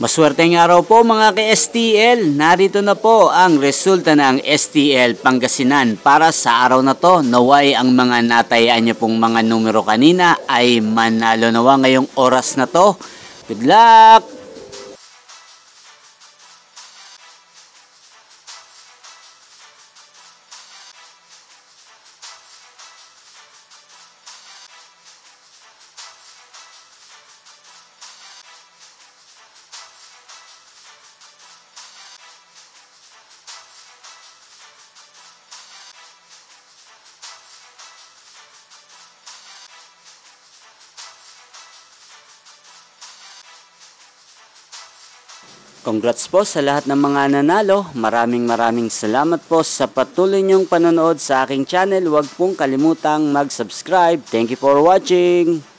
Maswerteng araw po mga ka-STL. Narito na po ang resulta ng STL Pangasinan para sa araw na to. Naway ang mga natayaan niyo pong mga numero kanina ay manalo nawa ngayong oras na to. Good luck! Congrats po sa lahat ng mga nanalo. Maraming salamat po sa patuloy niyong panonood sa aking channel. Huwag pong kalimutang mag-subscribe. Thank you for watching.